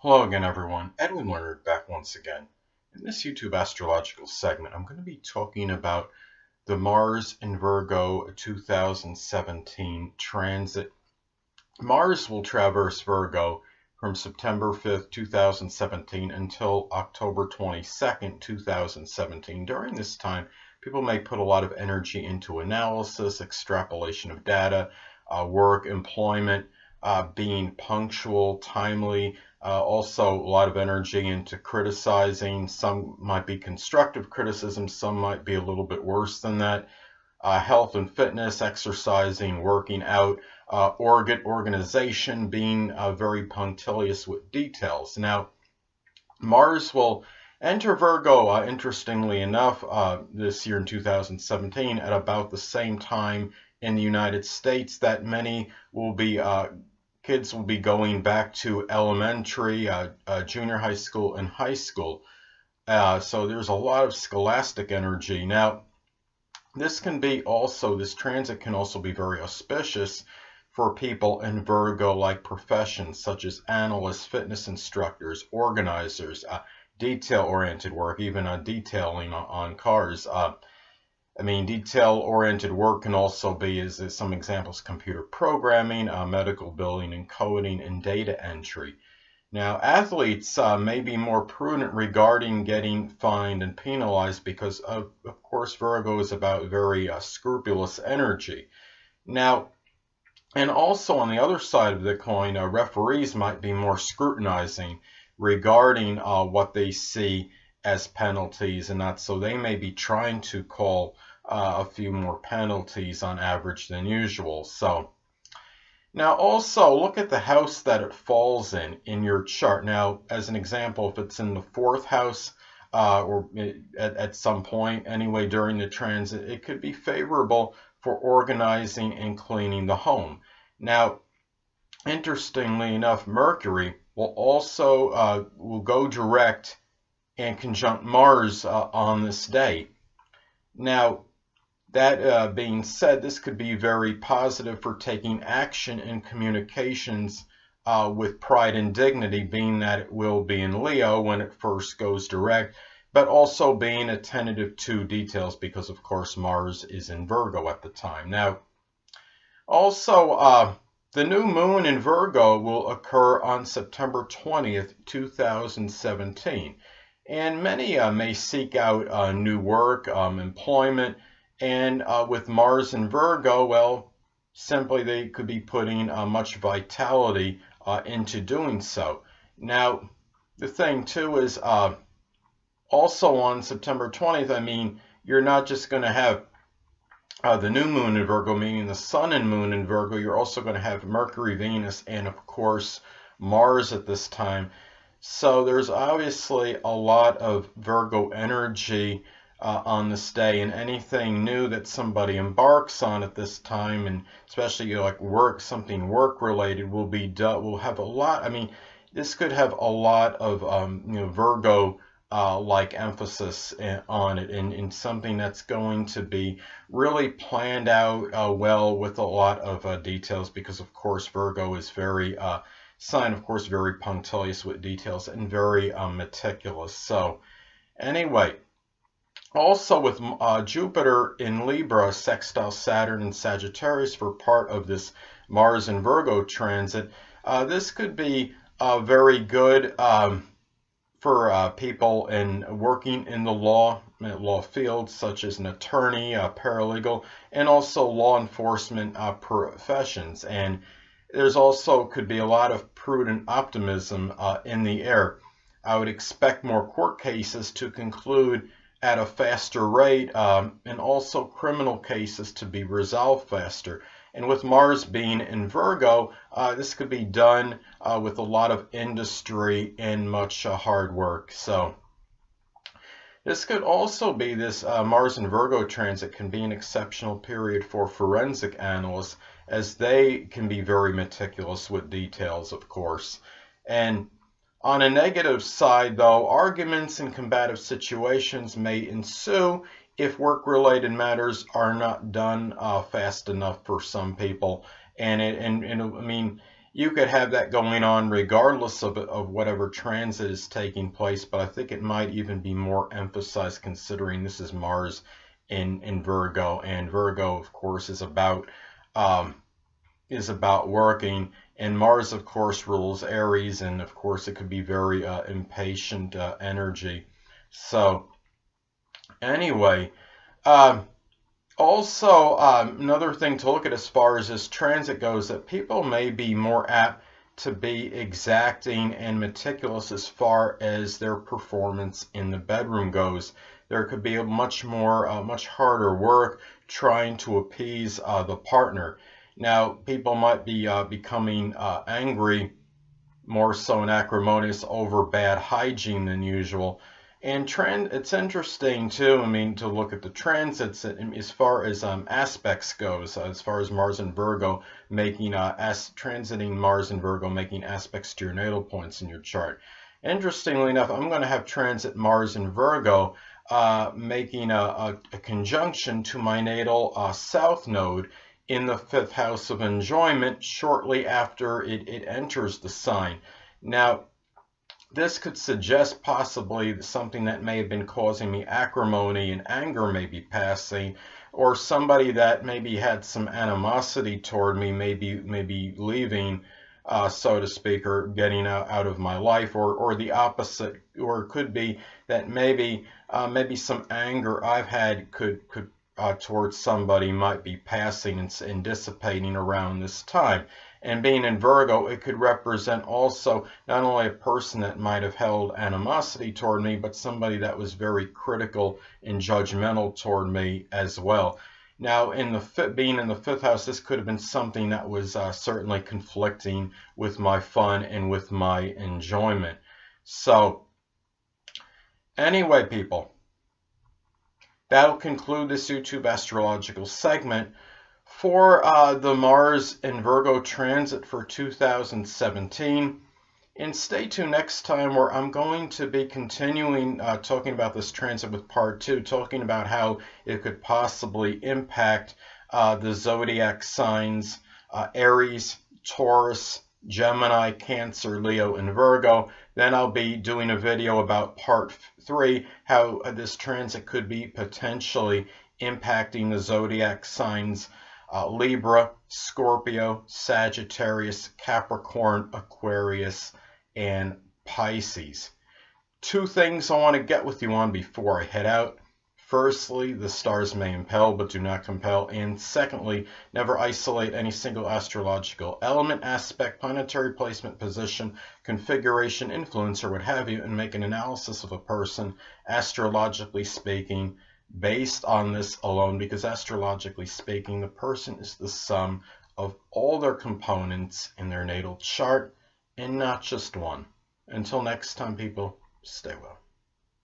Hello again, everyone. Edwin Learnard back once again. In this YouTube astrological segment, I'm going to be talking about the Mars in Virgo 2017 transit. Mars will traverse Virgo from September 5th, 2017 until October 22nd, 2017. During this time, people may put a lot of energy into analysis, extrapolation of data, work, employment, being punctual, timely, also a lot of energy into criticizing. Some might be constructive criticism, some might be a little bit worse than that. Health and fitness, exercising, working out, organization, being very punctilious with details. Now, Mars will enter Virgo, interestingly enough, this year in 2017 at about the same time in the United States that many will be kids will be going back to elementary, junior high school, and high school. So there's a lot of scholastic energy. Now, this transit can also be very auspicious for people in Virgo-like professions, such as analysts, fitness instructors, organizers, detail-oriented work, even detailing on cars. Detail-oriented work can also be, as some examples, computer programming, medical billing and coding, and data entry. Now, athletes may be more prudent regarding getting fined and penalized because, of course, Virgo is about very scrupulous energy. Now, and also on the other side of the coin, referees might be more scrutinizing regarding what they see as penalties and that, so they may be trying to call a few more penalties on average than usual. So now also look at the house that it falls in your chart. Now, as an example, if it's in the fourth house or at some point anyway during the transit, it could be favorable for organizing and cleaning the home. Now, interestingly enough, Mercury will also will go direct and conjunct Mars on this day. Now, that being said, this could be very positive for taking action in communications with pride and dignity, being that it will be in Leo when it first goes direct, but also being attentive to details because, of course, Mars is in Virgo at the time. Now, also, the new moon in Virgo will occur on September 20th, 2017. And many may seek out new work, employment, and with Mars in Virgo, well, simply they could be putting much vitality into doing so. Now, the thing too is also on September 20th, you're not just going to have the new moon in Virgo, meaning the sun and moon in Virgo, you're also going to have Mercury, Venus, and of course Mars at this time. So there's obviously a lot of Virgo energy on this day, and anything new that somebody embarks on at this time, and especially like something work related, will have a lot. This could have a lot of Virgo like emphasis on it, and something that's going to be really planned out well with a lot of details, because of course Virgo is very sign, of course, very punctilious with details and very meticulous. So anyway, also with Jupiter in Libra, sextile Saturn and Sagittarius for part of this Mars in Virgo transit, this could be very good for people working in the law field, such as an attorney, paralegal, and also law enforcement professions. And there's also could be a lot of prudent optimism in the air. I would expect more court cases to conclude at a faster rate, and also criminal cases to be resolved faster. And with Mars being in Virgo, this could be done with a lot of industry and much hard work. So this could also be, this Mars in Virgo transit can be an exceptional period for forensic analysts, as they can be very meticulous with details, of course. And on a negative side, though, arguments and combative situations may ensue if work-related matters are not done fast enough for some people. And you could have that going on regardless of whatever transit is taking place, but I think it might even be more emphasized considering this is Mars in Virgo, and Virgo, of course, um, is about working, and Mars, of course, rules Aries, and of course, it could be very impatient energy. So, anyway, um, also, another thing to look at as far as this transit goes, that people may be more apt to be exacting and meticulous as far as their performance in the bedroom goes. There could be a much harder work trying to appease the partner. Now, people might be becoming angry, more so and acrimonious over bad hygiene than usual. And it's interesting too, I mean, to look at the transits as far as aspects goes, as far as Mars and Virgo making transiting Mars and Virgo making aspects to your natal points in your chart. Interestingly enough, I'm going to have transit Mars and Virgo making a conjunction to my natal south node in the 5th house of enjoyment shortly after it enters the sign. Now, this could suggest possibly something that may have been causing me acrimony and anger may be passing, or somebody that maybe had some animosity toward me maybe leaving, so to speak, or getting out of my life, or the opposite, or it could be that maybe some anger I've had could towards somebody might be passing and dissipating around this time. And being in Virgo, it could represent also not only a person that might have held animosity toward me, but somebody that was very critical and judgmental toward me as well. Now, being in the 5th house, this could have been something that was certainly conflicting with my fun and with my enjoyment. So, anyway, people, that'll conclude this YouTube astrological segment for the Mars and Virgo transit for 2017. And stay tuned next time, where I'm going to be continuing talking about this transit with part 2, talking about how it could possibly impact the zodiac signs Aries, Taurus, Gemini, Cancer, Leo, and Virgo. Then I'll be doing a video about part 3, how this transit could be potentially impacting the zodiac signs Libra, Scorpio, Sagittarius, Capricorn, Aquarius, and Pisces. 2 things I want to get with you on before I head out. Firstly, the stars may impel but do not compel. And secondly, never isolate any single astrological element, aspect, planetary placement, position, configuration, influence, or what have you, and make an analysis of a person, astrologically speaking, based on this alone, because astrologically speaking, the person is the sum of all their components in their natal chart and not just one. Until next time, people, stay well.